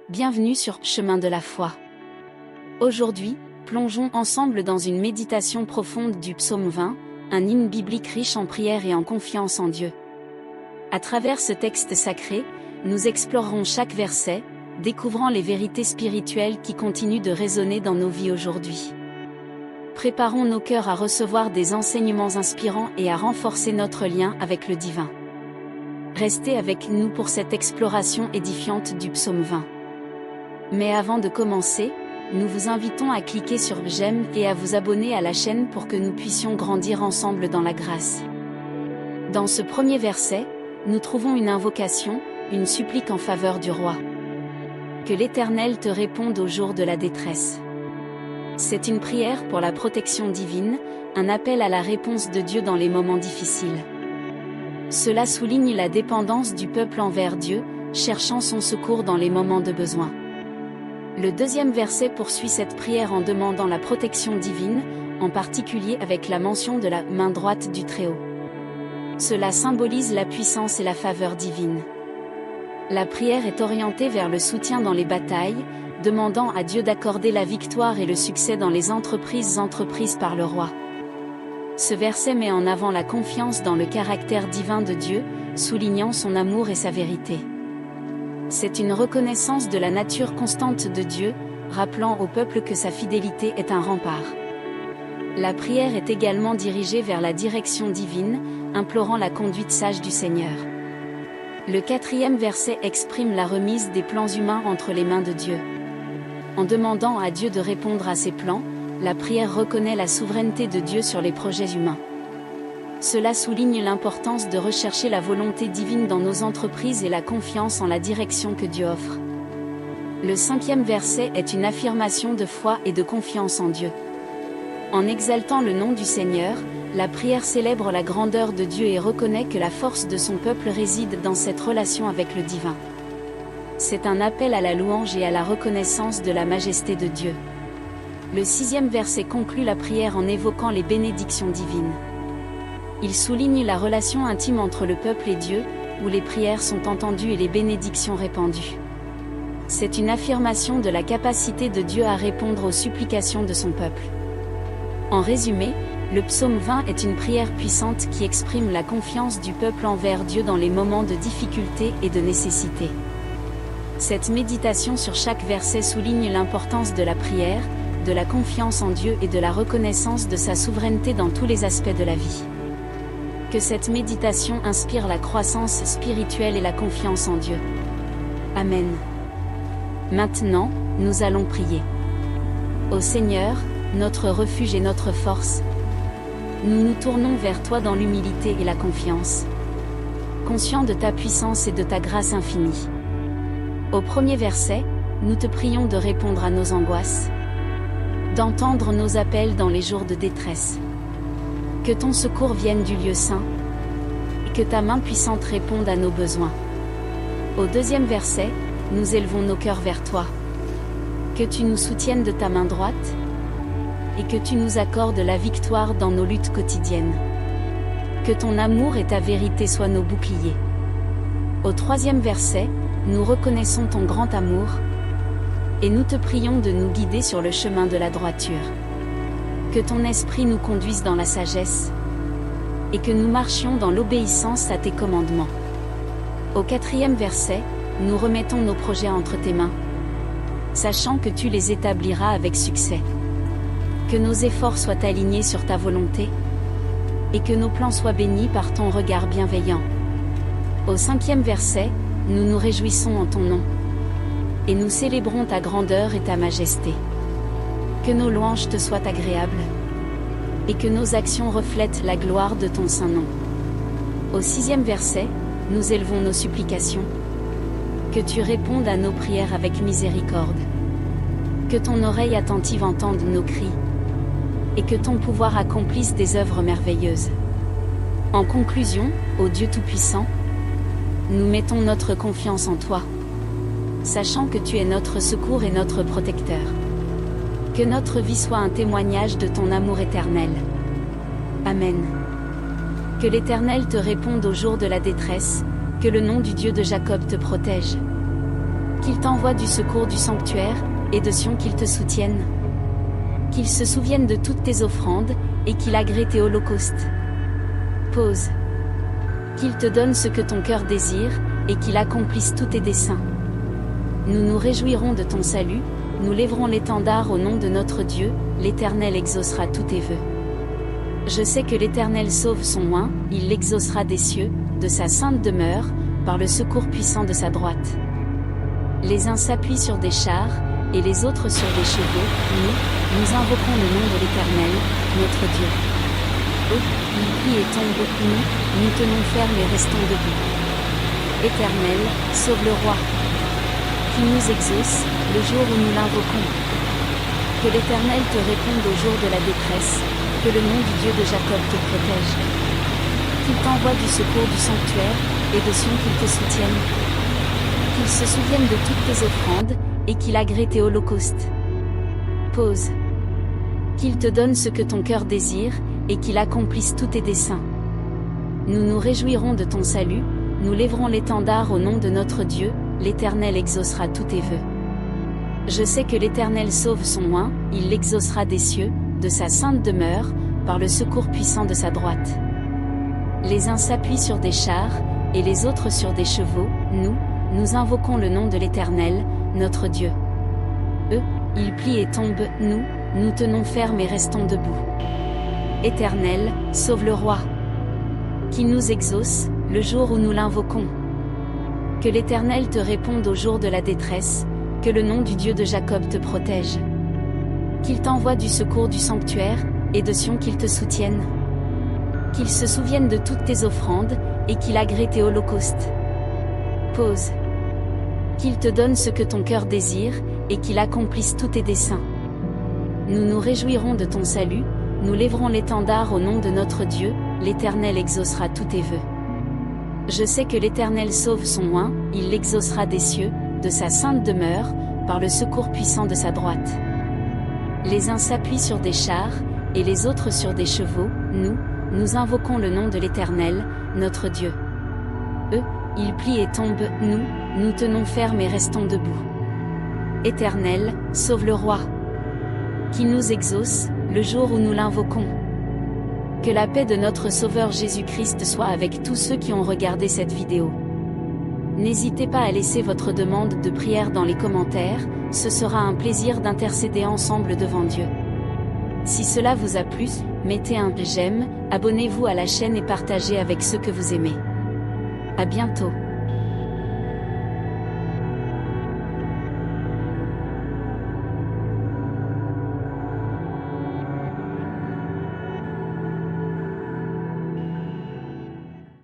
Bienvenue sur Chemin de la foi. Aujourd'hui, plongeons ensemble dans une méditation profonde du psaume 20, un hymne biblique riche en prière et en confiance en Dieu. À travers ce texte sacré, nous explorerons chaque verset, découvrant les vérités spirituelles qui continuent de résonner dans nos vies aujourd'hui. Préparons nos cœurs à recevoir des enseignements inspirants et à renforcer notre lien avec le divin. Restez avec nous pour cette exploration édifiante du psaume 20. Mais avant de commencer, nous vous invitons à cliquer sur j'aime et à vous abonner à la chaîne pour que nous puissions grandir ensemble dans la grâce. Dans ce premier verset, nous trouvons une invocation, une supplique en faveur du roi. Que l'Éternel te réponde au jour de la détresse. C'est une prière pour la protection divine, un appel à la réponse de Dieu dans les moments difficiles. Cela souligne la dépendance du peuple envers Dieu, cherchant son secours dans les moments de besoin. Le deuxième verset poursuit cette prière en demandant la protection divine, en particulier avec la mention de la main droite du Très-Haut. Cela symbolise la puissance et la faveur divine. La prière est orientée vers le soutien dans les batailles, demandant à Dieu d'accorder la victoire et le succès dans les entreprises entreprises par le roi. Ce verset met en avant la confiance dans le caractère divin de Dieu, soulignant son amour et sa vérité. C'est une reconnaissance de la nature constante de Dieu, rappelant au peuple que sa fidélité est un rempart. La prière est également dirigée vers la direction divine, implorant la conduite sage du Seigneur. Le quatrième verset exprime la remise des plans humains entre les mains de Dieu. En demandant à Dieu de répondre à ses plans, la prière reconnaît la souveraineté de Dieu sur les projets humains. Cela souligne l'importance de rechercher la volonté divine dans nos entreprises et la confiance en la direction que Dieu offre. Le cinquième verset est une affirmation de foi et de confiance en Dieu. En exaltant le nom du Seigneur, la prière célèbre la grandeur de Dieu et reconnaît que la force de son peuple réside dans cette relation avec le divin. C'est un appel à la louange et à la reconnaissance de la majesté de Dieu. Le sixième verset conclut la prière en évoquant les bénédictions divines. Il souligne la relation intime entre le peuple et Dieu, où les prières sont entendues et les bénédictions répandues. C'est une affirmation de la capacité de Dieu à répondre aux supplications de son peuple. En résumé, le psaume 20 est une prière puissante qui exprime la confiance du peuple envers Dieu dans les moments de difficulté et de nécessité. Cette méditation sur chaque verset souligne l'importance de la prière, de la confiance en Dieu et de la reconnaissance de sa souveraineté dans tous les aspects de la vie. Que cette méditation inspire la croissance spirituelle et la confiance en Dieu. Amen. Maintenant, nous allons prier. Ô Seigneur, notre refuge et notre force, nous nous tournons vers toi dans l'humilité et la confiance, conscients de ta puissance et de ta grâce infinie. Au premier verset, nous te prions de répondre à nos angoisses, d'entendre nos appels dans les jours de détresse. Que ton secours vienne du lieu saint, et que ta main puissante réponde à nos besoins. Au deuxième verset, nous élevons nos cœurs vers toi. Que tu nous soutiennes de ta main droite, et que tu nous accordes la victoire dans nos luttes quotidiennes. Que ton amour et ta vérité soient nos boucliers. Au troisième verset, nous reconnaissons ton grand amour, et nous te prions de nous guider sur le chemin de la droiture. Que ton esprit nous conduise dans la sagesse, et que nous marchions dans l'obéissance à tes commandements. Au quatrième verset, nous remettons nos projets entre tes mains, sachant que tu les établiras avec succès. Que nos efforts soient alignés sur ta volonté, et que nos plans soient bénis par ton regard bienveillant. Au cinquième verset, nous nous réjouissons en ton nom, et nous célébrons ta grandeur et ta majesté. Que nos louanges te soient agréables, et que nos actions reflètent la gloire de ton saint nom. Au sixième verset, nous élevons nos supplications. Que tu répondes à nos prières avec miséricorde. Que ton oreille attentive entende nos cris, et que ton pouvoir accomplisse des œuvres merveilleuses. En conclusion, ô Dieu Tout-Puissant, nous mettons notre confiance en toi, sachant que tu es notre secours et notre protecteur. Que notre vie soit un témoignage de ton amour éternel. Amen. Que l'Éternel te réponde au jour de la détresse, que le nom du Dieu de Jacob te protège. Qu'il t'envoie du secours du sanctuaire, et de Sion qu'il te soutienne. Qu'il se souvienne de toutes tes offrandes, et qu'il agrée tes holocaustes. Pause. Qu'il te donne ce que ton cœur désire, et qu'il accomplisse tous tes desseins. Nous nous réjouirons de ton salut, nous lèverons l'étendard au nom de notre Dieu, l'Éternel exaucera tous tes vœux. Je sais que l'Éternel sauve son oint, il l'exaucera des cieux, de sa sainte demeure, par le secours puissant de sa droite. Les uns s'appuient sur des chars, et les autres sur des chevaux, nous invoquons le nom de l'Éternel, notre Dieu. Eux, ils plient et tombent, nous tenons ferme et restons debout. Éternel, sauve le roi. Qui nous exauce, le jour où nous l'invoquons. Que l'Éternel te réponde au jour de la détresse, que le nom du Dieu de Jacob te protège. Qu'il t'envoie du secours du sanctuaire, et de Sion qu'il te soutienne. Qu'il se souvienne de toutes tes offrandes, et qu'il agrée tes holocaustes. Pause. Qu'il te donne ce que ton cœur désire, et qu'il accomplisse tous tes desseins. Nous nous réjouirons de ton salut, nous lèverons l'étendard au nom de notre Dieu, l'Éternel exaucera tous tes vœux. Je sais que l'Éternel sauve son oint, il l'exaucera des cieux, de sa sainte demeure, par le secours puissant de sa droite. Les uns s'appuient sur des chars, et les autres sur des chevaux, nous invoquons le nom de l'Éternel, notre Dieu. Eux, ils plient et tombent, nous tenons ferme et restons debout. Éternel, sauve le roi. Qui nous exauce, le jour où nous l'invoquons. Que l'Éternel te réponde au jour de la détresse, que le nom du Dieu de Jacob te protège. Qu'il t'envoie du secours du sanctuaire, et de Sion qu'il te soutienne. Qu'il se souvienne de toutes tes offrandes, et qu'il agrée tes holocaustes. Pause. Qu'il te donne ce que ton cœur désire, et qu'il accomplisse tous tes desseins. Nous nous réjouirons de ton salut, nous lèverons l'étendard au nom de notre Dieu, l'Éternel exaucera tous tes vœux. Je sais que l'Éternel sauve son oint, il l'exaucera des cieux, de sa sainte demeure, par le secours puissant de sa droite. Les uns s'appuient sur des chars, et les autres sur des chevaux, nous invoquons le nom de l'Éternel, notre Dieu. Eux, ils plient et tombent, nous tenons ferme et restons debout. Éternel, sauve le roi. Qui nous exauce, le jour où nous l'invoquons. Que la paix de notre Sauveur Jésus-Christ soit avec tous ceux qui ont regardé cette vidéo. N'hésitez pas à laisser votre demande de prière dans les commentaires, ce sera un plaisir d'intercéder ensemble devant Dieu. Si cela vous a plu, mettez un j'aime, abonnez-vous à la chaîne et partagez avec ceux que vous aimez. À bientôt.